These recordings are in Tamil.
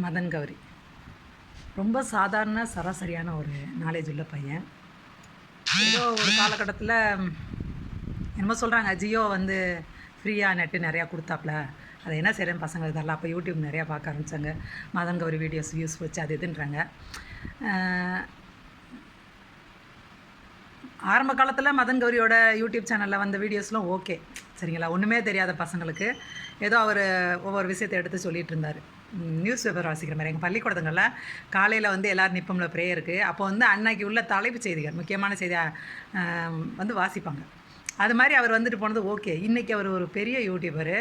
மதன் கௌரி ரொம்ப சாதாரண சராசரியான ஒரு நாலேஜ் உள்ள பையன். ஏதோ ஒரு காலகட்டத்தில் என்னமோ சொல்கிறாங்க, ஜியோ வந்து ஃப்ரீயாக நெட்டு நிறையா கொடுத்தாப்புல, அதை என்ன செய்கிறேன் பசங்க இதெல்லாம். அப்போ யூடியூப் நிறையா பார்க்க ஆரம்பித்தாங்க. மதன் கௌரி வீடியோஸ் வியூஸ் வச்சு அது இதுன்றாங்க. ஆரம்ப காலத்தில் மதன் கௌரியோட யூடியூப் சேனலில் வந்த வீடியோஸ்லாம் ஓகே, சரிங்களா. ஒன்றுமே தெரியாத பசங்களுக்கு ஏதோ அவர் ஒவ்வொரு விஷயத்தை எடுத்து சொல்லிகிட்டு இருந்தார். நியூஸ் பேப்பர் வாசிக்கிற மாதிரி. எங்கள் பள்ளிக்கூடங்களில் காலையில் வந்து எல்லோரும் நிற்பம்ல ப்ரேயருக்கு. அப்போ வந்து அன்னைக்கு உள்ள தலைப்புச் செய்திகள், முக்கியமான செய்தியாக வந்து வாசிப்பாங்க. அது மாதிரி அவர் வந்துட்டு போனது ஓகே. இன்றைக்கி அவர் ஒரு பெரிய யூடியூபரு.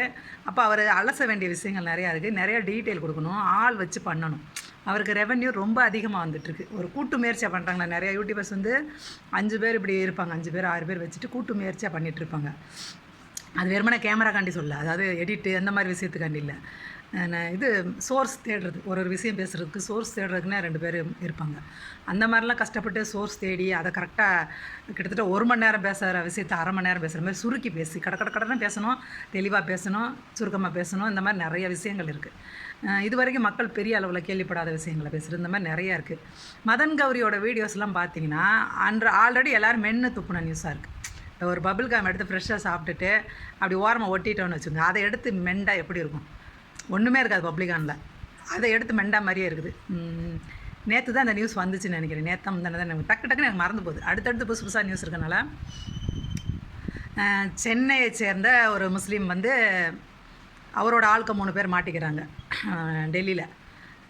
அப்போ அவர் அலச வேண்டிய விஷயங்கள் நிறையா இருக்குது. நிறையா டீட்டெயில் கொடுக்கணும், ஆள் வச்சு பண்ணணும். அவருக்கு ரெவென்யூ ரொம்ப அதிகமாக வந்துட்டுருக்கு. ஒரு கூட்டு முயற்சியாக பண்ணுறாங்களா நிறையா யூடியூபர்ஸ் வந்து 5 பேர் இப்படி இருப்பாங்க, 5 பேர் 6 பேர் வச்சுட்டு கூட்டு முயற்சியாக பண்ணிகிட்ருப்பாங்க. அது வெறுமனே கேமராக்காண்டி சொல்ல, அதாவது எடிட்டு அந்த மாதிரி விஷயத்துக்காண்டி இல்லை. இது சோர்ஸ் தேடுறது, ஒரு விஷயம் பேசுகிறதுக்கு சோர்ஸ் தேடுறதுக்குன்னே 2 பேர் இருப்பாங்க. அந்த மாதிரிலாம் கஷ்டப்பட்டு சோர்ஸ் தேடி அதை கரெக்டாக கிட்டத்தட்ட 1 மணி நேரம் பேசுகிற விஷயத்தை 1/2 மணி நேரம் பேசுகிற மாதிரி சுருக்கி பேசி கடற்கடன்னு பேசணும், தெளிவாக பேசணும், சுருக்கமாக பேசணும். இந்த மாதிரி நிறைய விஷயங்கள் இருக்குது. இது வரைக்கும் மக்கள் பெரிய அளவில் கேள்விப்படாத விஷயங்களை பேசுகிறது, இந்த மாதிரி நிறையா இருக்குது. மதன் கௌரியோட வீடியோஸ்லாம் பார்த்தீங்கன்னா ஆல்ரெடி எல்லோரும் மென்று துப்புன நியூஸாக இருக்குது. ஒரு பபிள் காம் எடுத்து ஃப்ரெஷ்ஷாக சாப்பிட்டுட்டு அப்படி ஓரமாக ஒட்டிட்டோன்னு வச்சுக்கோங்க, அதை எடுத்து மெண்டா எப்படி இருக்கும்? ஒன்றுமே இருக்காது பப்ளிகானில், அதை எடுத்து மெண்டா மாதிரியே இருக்குது. நேற்று தான் அந்த நியூஸ் வந்துச்சுன்னு நினைக்கிறேன். நேற்று முந்தானே தான் டக்கு டக்குன்னு எனக்கு மறந்து போகுது. அடுத்தடுத்து புதுசாக நியூஸ் இருக்கனால சென்னையை சேர்ந்த ஒரு முஸ்லீம் வந்து அவரோட ஆளுக்க 3 பேர் மாட்டிக்கிறாங்க டெல்லியில்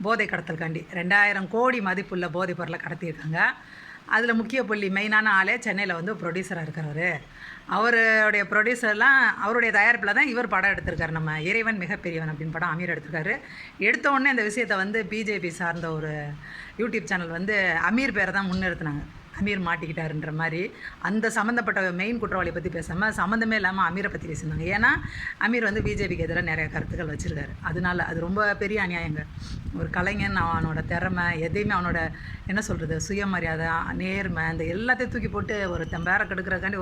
போதை கடத்தலுக்காண்டி. 2000 கோடி மதிப்புள்ள போதைப் பொருளை கடத்தியிருக்காங்க. அதில் முக்கிய புள்ளி மெயினான ஆளே சென்னையில் வந்து ப்ரொடியூசராக இருக்கிறவர். அவருடைய ப்ரொடியூசர்லாம் அவருடைய தயாரிப்பில் தான் இவர் படம் எடுத்திருக்காரு. நம்ம இறைவன் மிகப்பெரியவன் அப்படின்னு படம் அமீர் எடுத்திருக்காரு. எடுத்த உடனே இந்த விஷயத்தை வந்து பிஜேபி சார்ந்த ஒரு யூடியூப் சேனல் வந்து அமீர் பேரை தான் முன்னிறுத்தினாங்க. அமீர் மாட்டிக்கிட்டாருன்ற மாதிரி அந்த சம்மந்தப்பட்ட மெயின் குற்றவாளியை பற்றி பேசாமல் சம்மந்தமே இல்லாமல் அமீரை பற்றி பேசியிருந்தாங்க. ஏன்னா அமீர் வந்து பிஜேபிக்கு எதிராக நிறைய கருத்துக்கள் வச்சுருக்காரு. அதனால அது ரொம்ப பெரிய அநியாயங்க. ஒரு கலைஞன் அவனோட திறமை எதையுமே அவனோட என்ன சொல்கிறது சுயமரியாதை நேர்மை இந்த எல்லாத்தையும் தூக்கி போட்டு ஒரு பேரை கெடுக்கிறதுக்காண்டி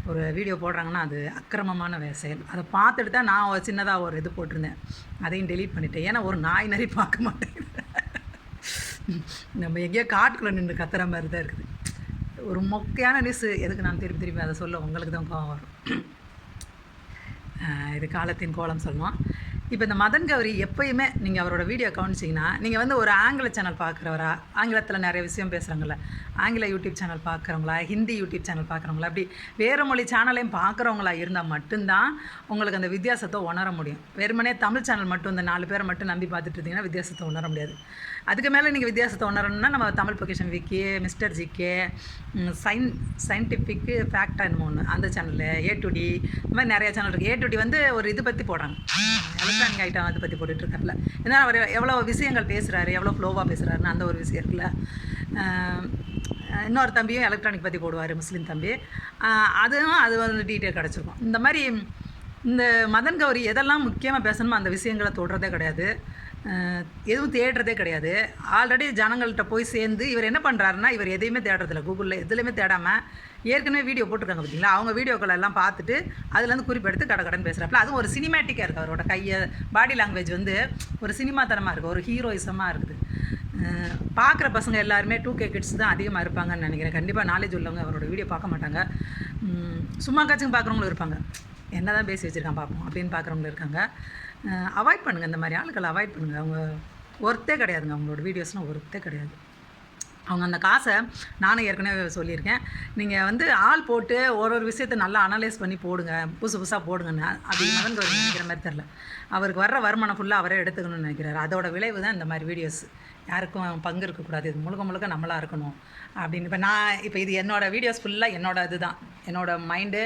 ஒரு வீடியோ போடுறாங்கன்னா அது அக்கிரமமான செயல். அதை பார்த்துட்டு தான் நான் சின்னதாக ஒரு இது போட்டிருந்தேன், அதையும் டெலீட் பண்ணிட்டேன். ஏன்னா ஒரு நாய் நரி பார்க்க மாட்டேன். நம்ம எங்கேயோ காட்டுக்குள்ளே நின்று கத்துற மாதிரி தான் இருக்குது. ஒரு மொக்கையான நியூஸ் எதுக்கு நான் திருப்பி அதை சொல்ல உங்களுக்கு தான் கோவம் வரும். இது காலத்தின் கோலம் சொல்லணும். இப்போ இந்த மதன் கௌரி எப்போயுமே நீங்கள் அவரோட வீடியோ கவனிச்சிங்கன்னா நீங்கள் வந்து ஒரு ஆங்கில சேனல் பார்க்குறவரா, ஆங்கிலத்தில் நிறைய விஷயம் பேசுகிறாங்கள, ஆங்கில யூடியூப் சேனல் பார்க்குறவங்களா, ஹிந்தி யூடியூப் சேனல் பார்க்குறவங்களா, அப்படி வேறு மொழி சேனலையும் பார்க்குறவங்களா இருந்தால் மட்டும்தான் உங்களுக்கு அந்த வித்தியாசத்தை உணர முடியும். வெறுமனே தமிழ் சேனல் மட்டும் இந்த 4 பேரை மட்டும் நம்பி பார்த்துட்டு இருந்தீங்கன்னா வித்தியாசத்தை உணர முடியாது. அதுக்கு மேலே நீங்கள் வித்தியாசத்தை உணரணும்னா நம்ம தமிழ் பொக்கிஷன் விக்கி, மிஸ்டர் ஜிகே, சயின்டிஃபிக்கு ஃபேக்டாக என்னமோ ஒன்று அந்த சேனலில், A2D, இந்த மாதிரி நிறையா சேனல் இருக்குது. A2D வந்து ஒரு இது பற்றி போடுறாங்க, எலக்ட்ரானிக் ஐட்டம் அதை பற்றி போட்டுட்ருக்காப்புல. ஏன்னா அவர் எவ்வளோ விஷயங்கள் பேசுகிறாரு, எவ்வளோ ஃப்ளோவாக பேசுகிறாருன்னு அந்த ஒரு விஷயம் இருக்குல்ல. இன்னொரு தம்பியும் எலக்ட்ரானிக் பற்றி போடுவார், முஸ்லீம் தம்பி. அது வந்து டீட்டெயில் கிடச்சிருக்கும். இந்த மாதிரி இந்த மதன் கௌரி எதெல்லாம் முக்கியமாக பேசணுமோ அந்த விஷயங்களை தொடுறதே கிடையாது, எதுவும் தேடுறதே கிடையாது. ஆல்ரெடி ஜனங்கள்கிட்ட போய் சேர்ந்து இவர் என்ன பண்ணுறாருன்னா இவர் எதையுமே தேடுறதில்ல, கூகுளில் எதுலேயுமே தேடாமல் ஏற்கனவே வீடியோ போட்டிருக்காங்க பார்த்தீங்களா, அவங்க வீடியோக்களை எல்லாம் பார்த்துட்டு அதுலேருந்து குறிப்பெடுத்து கடன் பேசுகிறாப்புல. அதுவும் ஒரு சினிமேட்டிக்காக இருக்குது. அவரோட பாடி லாங்குவேஜ் வந்து ஒரு சினிமா தரமாக இருக்குது, ஒரு ஹீரோயிசமாக இருக்குது. பார்க்குற பசங்க எல்லாருமே 2K கிட்ஸ் தான் அதிகமாக இருப்பாங்கன்னு நினைக்கிறேன். கண்டிப்பாக நாலேஜ் உள்ளவங்க அவரோட வீடியோ பார்க்க மாட்டாங்க. சும்மா காச்சும் பார்க்குறவங்களும் இருப்பாங்க, என்ன தான் பேசி வச்சுருக்கான் பார்ப்போம் அப்படின்னு பார்க்குறவங்களும் இருக்காங்க. அவாய்ட் பண்ணுங்கள், இந்த மாதிரி ஆளுக்களை அவாய்ட் பண்ணுங்கள். அவங்க ஒர்த்தே கிடையாதுங்க, அவங்களோட வீடியோஸ்லாம் ஒர்த்தே கிடையாது. அவங்க அந்த காசை நானும் ஏற்கனவே சொல்லியிருக்கேன், நீங்கள் வந்து ஆள் போட்டு ஒரு விஷயத்தை நல்லா அனலைஸ் பண்ணி போடுங்க, புதுசாக போடுங்கன்னு. அது மதன் கௌரி நினைக்கிற மாதிரி தெரில. அவருக்கு வர்ற வருமானம் ஃபுல்லாக அவரே எடுத்துக்கணும்னு நினைக்கிறாரு. அதோட விளைவு தான் இந்த மாதிரி வீடியோஸ். யாருக்கும் பங்கு இருக்கக்கூடாது, இது முழுக்க நம்மளாக இருக்கணும் அப்படின்னு. இப்போ இது என்னோடய வீடியோஸ் ஃபுல்லாக என்னோட இதுதான், என்னோடய மைண்டு.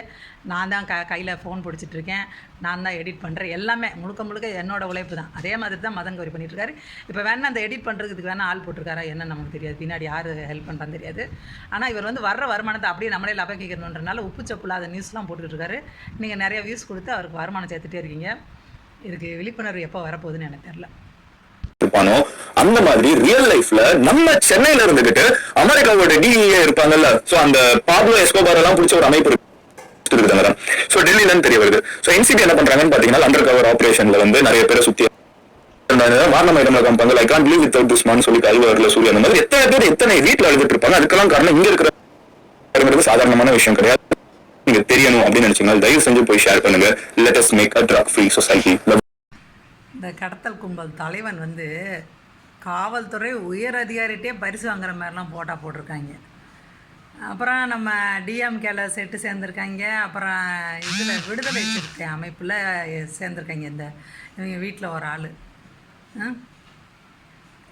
நான் தான் கையில் ஃபோன் பிடிச்சிட்ருக்கேன், நான் தான் எடிட் பண்ணுறேன், எல்லாமே முழுக்க என்னோடய உழைப்பு தான். அதே மாதிரி தான் மதன் கௌரி பண்ணிகிட்ருக்காரு. இப்போ வேணால் அந்த எடிட் பண்ணுறதுக்கு வேணால் ஆள் போட்டிருக்காரா என்னன்னு நமக்கு தெரியாது, பின்னாடி யார் ஹெல்ப் பண்ணுறான்னு தெரியாது. ஆனால் இவர் வந்து வர்ற வருமானத்தை அப்படியே நம்மளே லபக்கிக்கணுன்றனால உப்பு சப்புலாத நியூஸ்லாம் போட்டுட்ருக்காரு. நீங்கள் நிறைய வியூஸ் கொடுத்து அவருக்கு வருமானம் சேர்த்துட்டே இருக்கீங்க. இதுக்கு விழிப்புணர்வு எப்போ வரப்போகுதுன்னு எனக்கு தெரியல. அந்த மாதிரி ரியல் லைஃப்ல நம்ம சென்னையில இருந்துகிட்டு அமெரிக்காவோட DEA இருப்பாங்கல்ல, சோ அந்த பாப்லோ எஸ்கோபார் எல்லாம் பிடிச்ச ஒரு அமைப்பு இருக்குதாங்க. சோ டெல்லியில தெரிய வருது. சோ NCB என்ன பண்றாங்கன்னு பாத்தீங்கன்னா அண்டர் கவர் ஆபரேஷன்ல வந்து நிறைய பேரை சுத்தி வாரணம் ஐட்டம்ல காமிப்பாங்க I can't live without this மான்னு சொல்லி கல்வர்ல சூரிய அந்த மாதிரி எத்தனை பேர் எத்தனை வீட்டுல அழுதுட்டு இருப்பாங்க. அதுக்கெல்லாம் காரணம் இங்க இருக்கிற சாதாரணமான விஷயம் கிடையாது. நீங்க தெரியணும் அப்படின்னு நினைச்சீங்கன்னா தயவு செஞ்சு போய் ஷேர் பண்ணுங்க. Let us make a drug free society. இந்த கடத்தல் கும்பல் தலைவன் வந்து காவல்துறை உயர் அதிகாரிகிட்டே பரிசு வாங்குற மாதிரிலாம் போட்டா போட்டிருக்காங்க. அப்புறம் நம்ம டிஎம்கேல செட்டு சேர்ந்துருக்காங்க. அப்புறம் இதில் விடுதலை சிறுத்தை அமைப்பில் சேர்ந்துருக்காங்க. இவங்க வீட்டில் ஒரு ஆள்.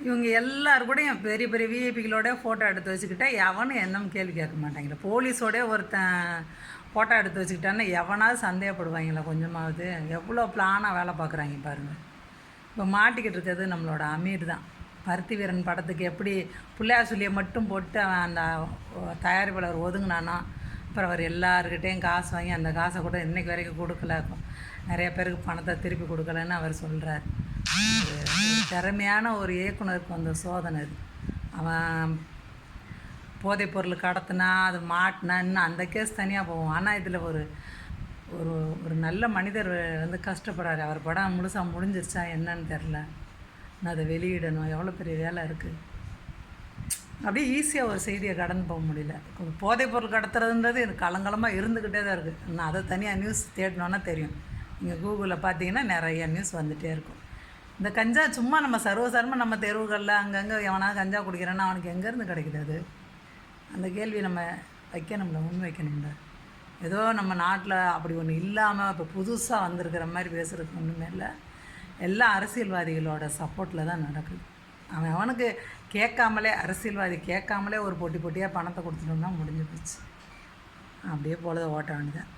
இவங்க எல்லாரு கூடயும் பெரிய பெரிய விஐபிகளோட ஃபோட்டோ எடுத்து வச்சுக்கிட்டா எவனும் என்னன்னு கேள்வி கேட்க மாட்டாங்களே. போலீஸோட ஒருத்தன் ஃபோட்டோ எடுத்து வச்சுக்கிட்டான்னு எவனாவது சந்தேகப்படுவாங்களா கொஞ்சமாவது? எவ்வளோ பிளானாக வேலை பார்க்குறாங்க பாருங்கள். இப்போ மாட்டிக்கிட்டு இருக்கிறது நம்மளோட அமீர் தான். பருத்தி வீரன் படத்துக்கு எப்படி பிள்ளையார் சொல்லியை மட்டும் போட்டு அவன் அந்த தயாரிப்பாளர் ஒதுங்கினானோ, அப்புறம் அவர் எல்லாருக்கிட்டேயும் காசு வாங்கி அந்த காசை கூட இன்றைக்கு வரைக்கும் கொடுக்கல, நிறைய பேருக்கு பணத்தை திருப்பி கொடுக்கலன்னு அவர் சொல்கிறார். திறமையான ஒரு இயக்குனருக்கு வந்த சோதனை இது. அவன் போதைப் பொருள் கடத்தினா அது மாட்டினா இன்னும் அந்த கேஸ் தனியாக போகும். ஆனால் இதில் ஒரு ஒரு ஒரு நல்ல மனிதர் வந்து கஷ்டப்படுறாரு. அவர் படம் முழுசாக முடிஞ்சிருச்சா என்னன்னு தெரில. நான் அதை வெளியிடணும், எவ்வளோ பெரிய வேலை இருக்குது. அப்படியே ஈஸியாக ஒரு செய்தியை கடந்து போக முடியல. போதைப் பொருள் கடத்துறதுன்றது எனக்கு கலங்கலமாக இருந்துக்கிட்டே தான் இருக்குது. நான் அதை தனியாக நியூஸ் தேடினோன்னா தெரியும். நீங்கள் கூகுளில் பார்த்தீங்கன்னா நிறைய நியூஸ் வந்துகிட்டே இருக்கும். இந்த கஞ்சா சும்மா நம்ம சர்வசாரமாக நம்ம தெருவுகளில் அங்கங்கே எவனாவது கஞ்சா குடிக்கிறான்னா அவனுக்கு எங்கேருந்து கிடைக்குது அது? அந்த கேள்வி நம்ம வைக்கணும்ல, முன் வைக்கணும்ல. ஏதோ நம்ம நாட்டில் அப்படி ஒன்று இல்லாமல் இப்போ புதுசாக வந்திருக்கிற மாதிரி பேசுகிறதுக்கு ஒன்றுமே இல்லை. எல்லா அரசியல்வாதிகளோட சப்போர்ட்டில் தான் நடக்குது. அவனுக்கு கேட்காமலே, அரசியல்வாதி கேட்காமலே ஒரு போட்டியாக பணத்தை கொடுத்துட்டோம்னா முடிஞ்சு போச்சு. அப்படியே பொழுத ஓட்ட வேண்டியதான்.